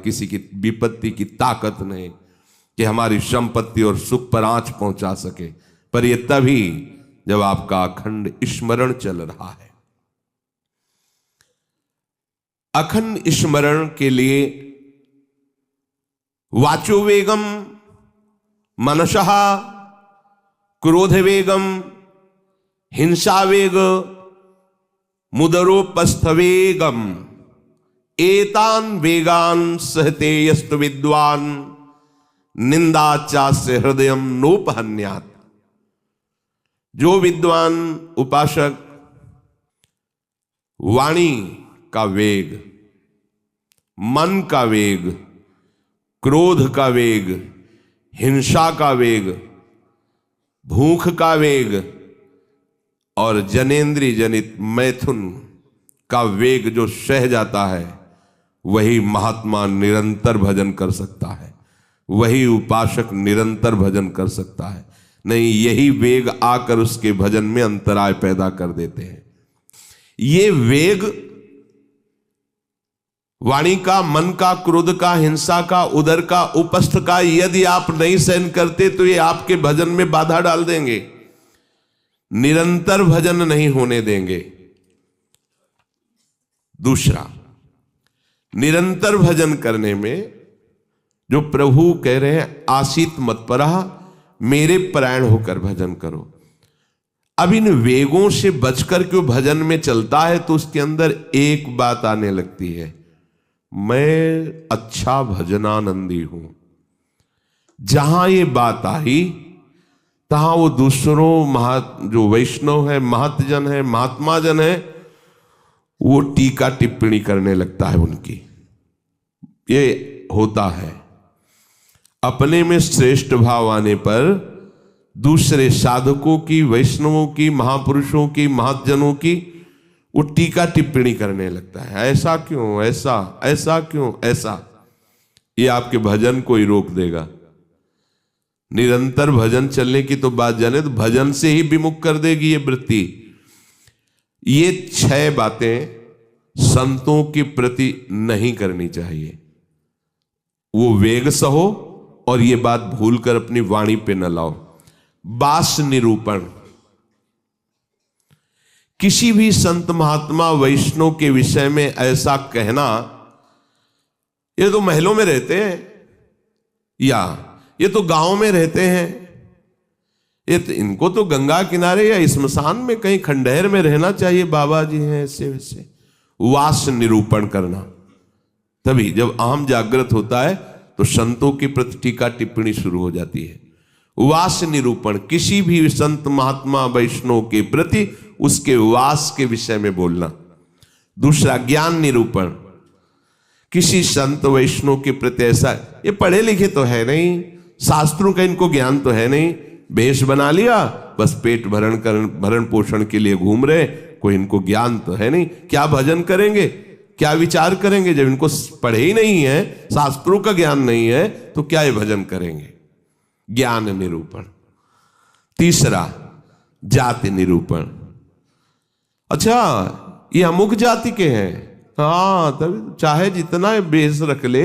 किसी की विपत्ति की ताकत नहीं कि हमारी संपत्ति और सुख पर आंच पहुंचा सके, पर यह तभी जब आपका अखंड स्मरण चल रहा है। अखंड स्मरण के लिए वाचो वेगम, मनसः क्रोध वेगम, हिंसा वेग, मुदरोपस्थ वेगम, एतान वेगान सहते यस्तु विद्वान निंदाचास्य हृदयम नोपहन्यात्। जो विद्वान उपासक वाणी का वेग, मन का वेग, क्रोध का वेग, हिंसा का वेग, भूख का वेग और जनेन्द्रिय जनित मैथुन का वेग जो सह जाता है, वही महात्मा निरंतर भजन कर सकता है, वही उपासक निरंतर भजन कर सकता है। नहीं, यही वेग आकर उसके भजन में अंतराय पैदा कर देते हैं। ये वेग वाणी का, मन का, क्रोध का, हिंसा का, उदर का, उपस्थ का यदि आप नहीं सहन करते तो ये आपके भजन में बाधा डाल देंगे, निरंतर भजन नहीं होने देंगे। दूसरा, निरंतर भजन करने में जो प्रभु कह रहे हैं आसीत मत्परः, मेरे परायण होकर भजन करो। अब इन वेगों से बचकर क्यों भजन में चलता है तो उसके अंदर एक बात आने लगती है, मैं अच्छा भजनानंदी हूं। जहां ये बात आई तहां वो दूसरों जो वैष्णव है, महतजन है, महात्मा जन है, वो टीका टिप्पणी करने लगता है उनकी। ये होता है, अपने में श्रेष्ठ भाव आने पर दूसरे साधकों की, वैष्णवों की, महापुरुषों की, महतजनों की वो टीका टिप्पणी करने लगता है। ऐसा क्यों, ऐसा, ऐसा क्यों, ऐसा। ये आपके भजन को ही रोक देगा। निरंतर भजन चलने की तो बात जाने तो भजन से ही विमुख कर देगी ये वृत्ति। ये 6 बातें संतों के प्रति नहीं करनी चाहिए। वो वेग सहो और ये बात भूलकर अपनी वाणी पे न लाओ। बास निरूपण, किसी भी संत महात्मा वैष्णव के विषय में ऐसा कहना, ये तो महलों में रहते हैं या ये तो गांव में रहते हैं, ये तो इनको तो गंगा किनारे या स्मशान में कहीं खंडहर में रहना चाहिए, बाबा जी हैं ऐसे वैसे। वास निरूपण करना, तभी जब अहम जागृत होता है तो संतों के प्रति टीका टिप्पणी शुरू हो जाती है। वास निरूपण, किसी भी संत महात्मा वैष्णव के प्रति उसके वास के विषय में बोलना। दूसरा, ज्ञान निरूपण, किसी संत वैष्णव के प्रति ऐसा, ये पढ़े लिखे तो है नहीं, शास्त्रों का इनको ज्ञान तो है नहीं, भेष बना लिया, बस पेट भरण पोषण के लिए घूम रहे, कोई इनको ज्ञान तो है नहीं। क्या भजन करेंगे, क्या विचार करेंगे जब इनको पढ़े ही नहीं है, शास्त्रों का ज्ञान नहीं है, तो क्या ये भजन करेंगे। ज्ञान निरूपण। तीसरा, जाति निरूपण, अच्छा ये अमुक जाति के हैं, हाँ तभी चाहे जितना बेस रख ले,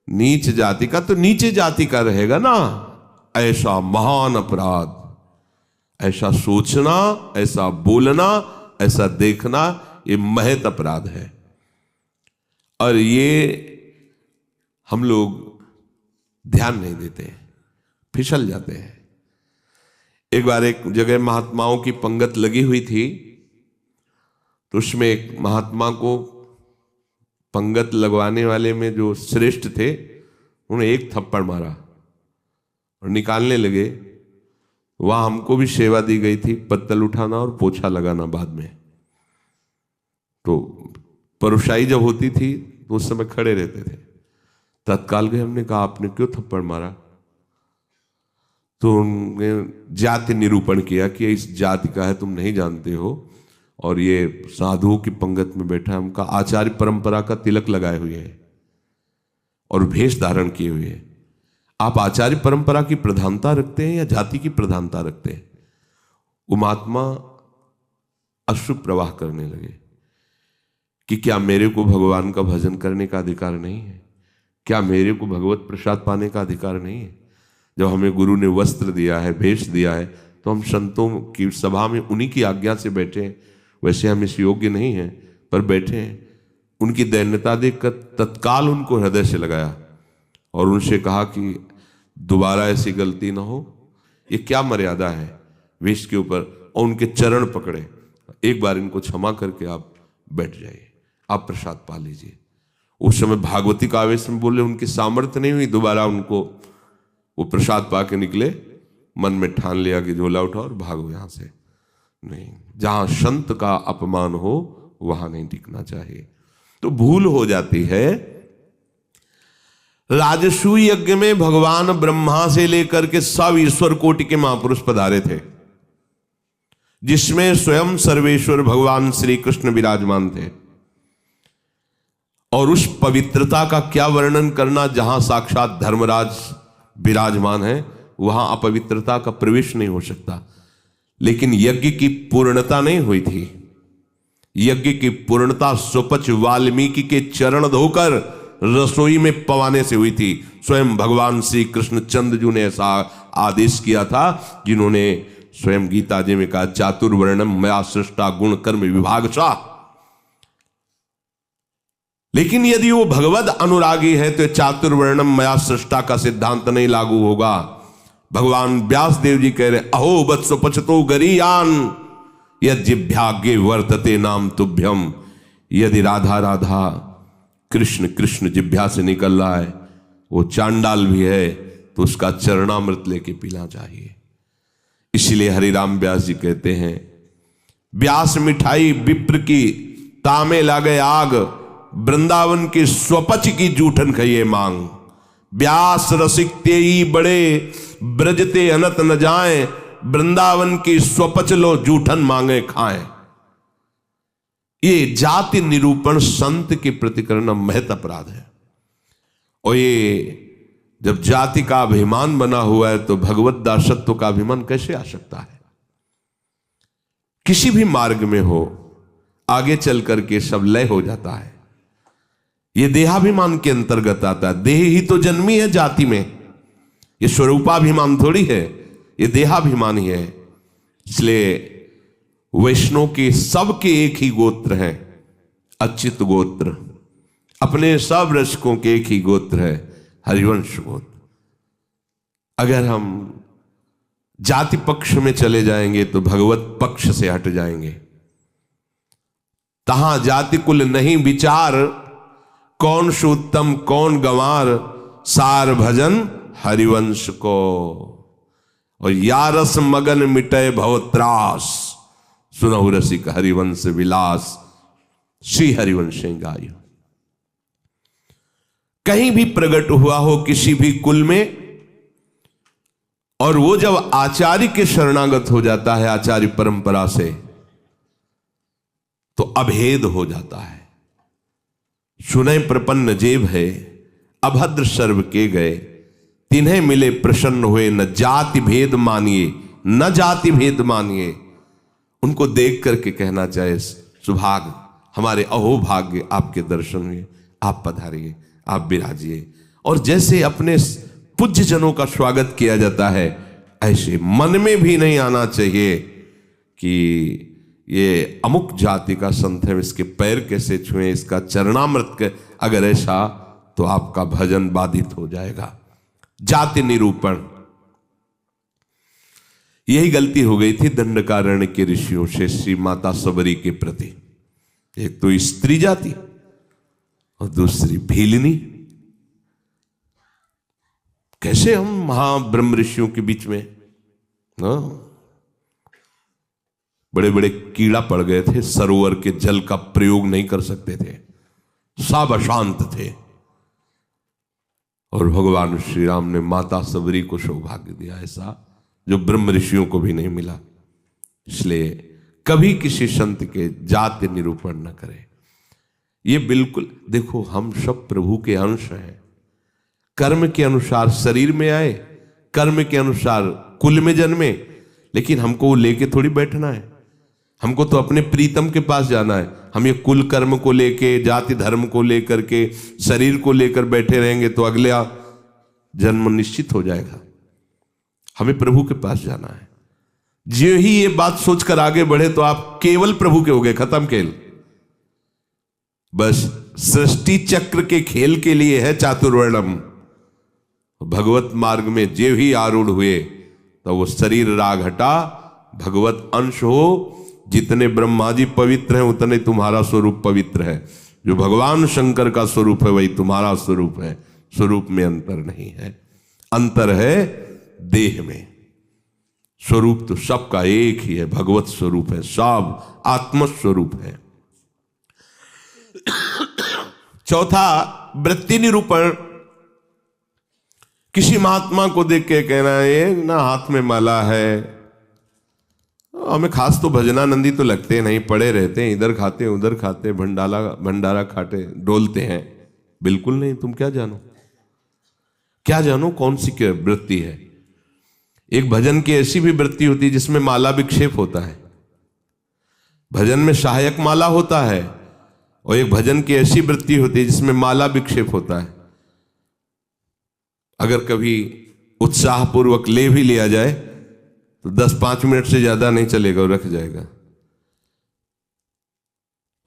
नीच जाति का तो नीचे जाति का रहेगा ना। ऐसा महान अपराध, ऐसा सोचना, ऐसा बोलना, ऐसा देखना, ये महत अपराध है। और ये हम लोग ध्यान नहीं देते, फिसल जाते हैं। एक बार एक जगह महात्माओं की पंगत लगी हुई थी, तो उसमें एक महात्मा को पंगत लगवाने वाले में जो श्रेष्ठ थे, उन्होंने एक थप्पड़ मारा और निकालने लगे। वहां हमको भी सेवा दी गई थी, पत्तल उठाना और पोछा लगाना बाद में। तो परुषाई जब होती थी तो उस समय खड़े रहते थे। तत्काल गए, हमने कहा आपने क्यों थप्पड़ मारा? तो उन्होंने जाति निरूपण किया कि इस जाति का है, तुम नहीं जानते हो, और ये साधुओं की पंगत में बैठा है। उनका आचार्य परंपरा का तिलक लगाए हुए है और भेष धारण किए हुए है। आप आचार्य परंपरा की प्रधानता रखते हैं या जाति की प्रधानता रखते हैं? वो महात्मा अश्रु प्रवाह करने लगे कि क्या मेरे को भगवान का भजन करने का अधिकार नहीं है? क्या मेरे को भगवत प्रसाद पाने का अधिकार नहीं है? जब हमें गुरु ने वस्त्र दिया है, भेष दिया है, तो हम संतों की सभा में उन्हीं की आज्ञा से बैठे हैं। वैसे हम इस योग्य नहीं हैं, पर बैठे हैं। उनकी दैन्यता देखकर तत्काल उनको हृदय से लगाया और उनसे कहा कि दोबारा ऐसी गलती ना हो। ये क्या मर्यादा है वेश के ऊपर? और उनके चरण पकड़े, एक बार इनको क्षमा करके आप बैठ जाइए, आप प्रसाद पा लीजिए। उस समय भागवती का आवेश में बोले, उनकी सामर्थ्य नहीं हुई दोबारा उनको वो प्रसाद पा के निकले। मन में ठान लिया कि झोला उठाओ और भागो यहां से। नहीं, जहां संत का अपमान हो वहां नहीं टिकना चाहिए। तो भूल हो जाती है। राजसूय यज्ञ में भगवान ब्रह्मा से लेकर के सब ईश्वर कोटि के महापुरुष पधारे थे, जिसमें स्वयं सर्वेश्वर भगवान श्री कृष्ण विराजमान थे। और उस पवित्रता का क्या वर्णन करना, जहां साक्षात धर्मराज विराजमान है वहां अपवित्रता का प्रवेश नहीं हो सकता। लेकिन यज्ञ की पूर्णता नहीं हुई थी। यज्ञ की पूर्णता सुपच वाल्मीकि के चरण धोकर रसोई में पवाने से हुई थी। स्वयं भगवान श्री कृष्ण चंद्रजू ने ऐसा आदेश किया था, जिन्होंने स्वयं गीता जी में कहा, चातुर्वर्णम मया सृष्टा गुण कर्म विभागशः। लेकिन यदि वो भगवद अनुरागी है तो चातुर्वर्णम मया सृष्टा का सिद्धांत नहीं लागू होगा। भगवान व्यास देव जी कह रहे, अहो वत्स पचतो गरीयान यज्जिभ्यागे वर्तते नाम तुभ्यम। यदि राधा राधा कृष्ण कृष्ण जिभ्या से निकल रहा है, वो चांडाल भी है, तो उसका चरणामृत लेके पीना चाहिए। इसलिए हरिराम व्यास जी कहते हैं, व्यास मिठाई विप्र की तामे लागे आग, वृंदावन की स्वपच की जूठन खइए मांग। व्यास रसिक तेई बड़े ब्रजते अनत न जाए, वृंदावन की स्वपच लो जूठन मांगे खाएं। ये जाति निरूपण संत के प्रति करना महत अपराध है। और ये जब जाति का अभिमान बना हुआ है तो भगवत दासत्व का अभिमान कैसे आ सकता है? किसी भी मार्ग में हो, आगे चल करके सब लय हो जाता है। ये देहाभिमान के अंतर्गत आता है। देह ही तो जन्मी है जाति में, ये स्वरूपाभिमान थोड़ी है, ये देहाभिमान ही है। इसलिए वैष्णव के सबके एक ही गोत्र है, अच्युत गोत्र। अपने सब रसिकों के एक ही गोत्र है, हरिवंश गोत्र। अगर हम जाति पक्ष में चले जाएंगे तो भगवत पक्ष से हट जाएंगे। तहां जाति कुल नहीं विचार, कौन सुत्तम कौन गंवार, सार भजन हरिवंश को। और या रस मगन मिटे भवत्रास, सुनहु रसिक हरिवंश विलास, श्री हरिवंश गाय। कहीं भी प्रकट हुआ हो किसी भी कुल में, और वो जब आचार्य के शरणागत हो जाता है, आचार्य परंपरा से, तो अभेद हो जाता है। सुने प्रपन्न जेब है, अभद्र सर्व के गए, तिन्हें मिले प्रसन्न हुए, न जाति भेद मानिए न जाति भेद मानिए। उनको देख करके कहना चाहे, सुभाग हमारे अहोभाग्य आपके दर्शन हुए, आप पधारिए, आप विराजिए। और जैसे अपने पूज्य जनों का स्वागत किया जाता है, ऐसे मन में भी नहीं आना चाहिए कि ये अमुक जाति का संत है, इसके पैर कैसे छुएं, इसका चरणामृत के। अगर ऐसा तो आपका भजन बाधित हो जाएगा। जाति निरूपण, यही गलती हो गई थी दंडकारण्य के ऋषियों से श्री माता सबरी के प्रति। एक तो स्त्री जाति और दूसरी भीलनी। कैसे हम महाब्रह्म ऋषियों के बीच में बड़े बड़े कीड़ा पड़ गए थे, सरोवर के जल का प्रयोग नहीं कर सकते थे, सब अशांत थे। और भगवान श्री राम ने माता सबरी को सौभाग्य दिया ऐसा जो ब्रह्म ऋषियों को भी नहीं मिला। इसलिए कभी किसी संत के जाति निरूपण न करें। ये बिल्कुल देखो, हम सब प्रभु के अंश हैं। कर्म के अनुसार शरीर में आए, कर्म के अनुसार कुल में जन्मे, लेकिन हमको वो लेके थोड़ी बैठना है। हमको तो अपने प्रीतम के पास जाना है। हम ये कुल कर्म को लेके, जाति धर्म को लेकर के, शरीर को लेकर बैठे रहेंगे तो अगला जन्म निश्चित हो जाएगा। हमें प्रभु के पास जाना है। जो ही ये बात सोचकर आगे बढ़े तो आप केवल प्रभु के हो गए, खत्म खेल। बस सृष्टि चक्र के खेल के लिए है चातुर्वर्णम। भगवत मार्ग में जे ही आरूढ़ हुए तो वो शरीर राग हटा, भगवत अंश हो। जितने ब्रह्मा जी पवित्र हैं उतने तुम्हारा स्वरूप पवित्र है। जो भगवान शंकर का स्वरूप है वही तुम्हारा स्वरूप है। स्वरूप में अंतर नहीं है, अंतर है देह में। स्वरूप तो सबका एक ही है, भगवत स्वरूप है, सब आत्मस्वरूप है। चौथा, वृत्ति निरूपण। किसी महात्मा को देख के कहना है ना हाथ में माला है, हमें खास तो भजनानंदी तो लगते नहीं, पड़े रहते हैं, इधर खाते उधर खाते, भंडारा खाते, डोलते हैं। बिल्कुल नहीं। तुम क्या जानो, क्या जानो कौन सी क्या वृत्ति है। एक भजन की ऐसी भी वृत्ति होती है जिसमें माला विक्षेप होता है। भजन में सहायक माला होता है, और एक भजन की ऐसी वृत्ति होती है जिसमें माला विक्षेप होता है। अगर कभी उत्साहपूर्वक ले भी लिया जाए तो 10-5 मिनट से ज्यादा नहीं चलेगा और रख जाएगा।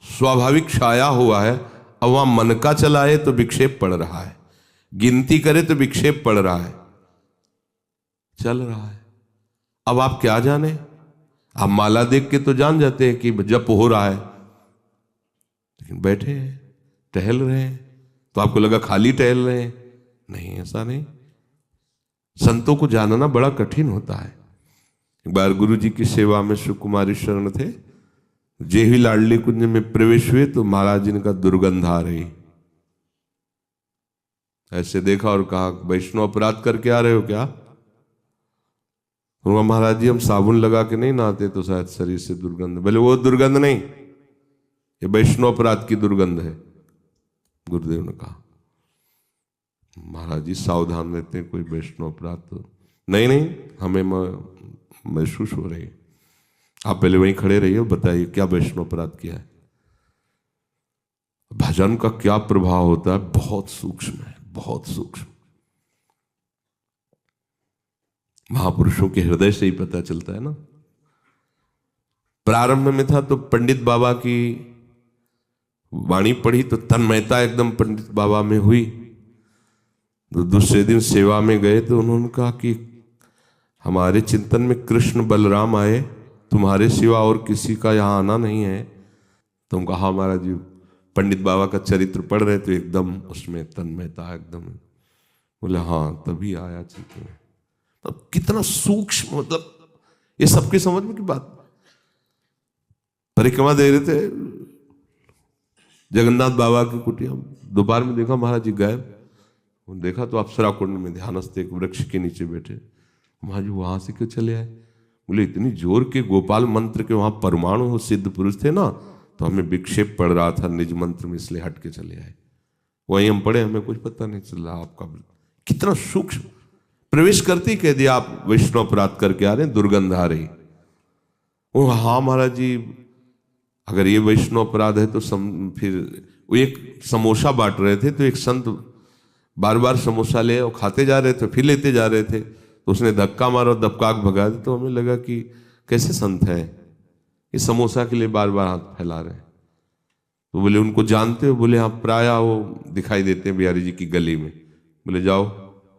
स्वाभाविक छाया हुआ है। अब वहां मन का चलाए तो विक्षेप पड़ रहा है, गिनती करे तो विक्षेप पड़ रहा है, चल रहा है। अब आप क्या जाने, आप माला देख के तो जान जाते हैं कि जप हो रहा है, लेकिन बैठे हैं, टहल रहे हैं, तो आपको लगा खाली टहल रहे हैं। नहीं, ऐसा नहीं। संतों को जानना बड़ा कठिन होता है। एक बार गुरु जी की सेवा में सुकुमारी शरण थे, जे ही लाडली कुंज में प्रवेश हुए तो महाराज जी का दुर्गंध आ रही। ऐसे देखा और कहा, वैष्णव अपराध करके आ रहे हो क्या? तो महाराज जी हम साबुन लगा के नहीं नहाते तो शायद शरीर से दुर्गंध। बोले वो दुर्गंध नहीं, ये वैष्णव अपराध की दुर्गंध है। गुरुदेव ने कहा, महाराज जी सावधान रहते हैं, कोई वैष्णव अपराध तो नहीं, हमें महसूस हो रही है। आप पहले वहीं खड़े रहिए, बताइए क्या वैष्णव अपराध किया है। भजन का क्या प्रभाव होता है, बहुत सूक्ष्म है, बहुत सूक्ष्म। महापुरुषों के हृदय से ही पता चलता है ना। प्रारंभ में था तो पंडित बाबा की वाणी पढ़ी तो तन्मयता एकदम पंडित बाबा में हुई। तो दूसरे दिन सेवा में गए तो उन्होंने कहा कि हमारे चिंतन में कृष्ण बलराम आए, तुम्हारे सिवा और किसी का यहाँ आना नहीं है। तुम कहा महाराज जी पंडित बाबा का चरित्र पढ़ रहे तो एकदम उसमें तन्मयता एकदम। बोले हाँ तभी आया चिंतन में। तो कितना सूक्ष्म, मतलब ये सबके समझ में की बात। परिक्रमा दे रहे थे जगन्नाथ बाबा की कुटिया, दोपहर में देखा महाराज जी गायब। देखा तो अप्सरा कुंड में ध्यानस्थ एक वृक्ष के नीचे बैठे। महाराज जी वहां से क्यों चले आए? बोले इतनी जोर के गोपाल मंत्र के वहां परमाणु सिद्ध पुरुष थे ना, तो हमें विक्षेप पड़ रहा था निज मंत्र में, इसलिए हट के चले आए। वहीं हम पढ़े, हमें कुछ पता नहीं चल रहा। आपका कितना सूक्ष्म। प्रवेश करते ही कह दिया आप वैष्णव अपराध करके आ रहे हैं, दुर्गंध आ रही। वो हाँ महाराज जी अगर ये वैष्णव अपराध है तो फिर वो एक समोसा बांट रहे थे तो एक संत बार बार समोसा ले और खाते जा रहे थे, फिर लेते जा रहे थे, तो उसने धक्का मारा और दबकाक भगा दिया। तो हमें लगा कि कैसे संत हैं, ये समोसा के लिए बार बार हाथ फैला रहे हैं। तो बोले उनको जानते हो? बोले हाँ प्राय वो दिखाई देते हैं बिहारी जी की गली में। बोले जाओ,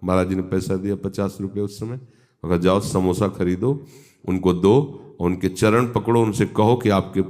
महाराज जी ने पैसा दिया 50 रुपये उस समय, अगर जाओ समोसा खरीदो, उनको दो और उनके चरण पकड़ो, उनसे कहो कि आपके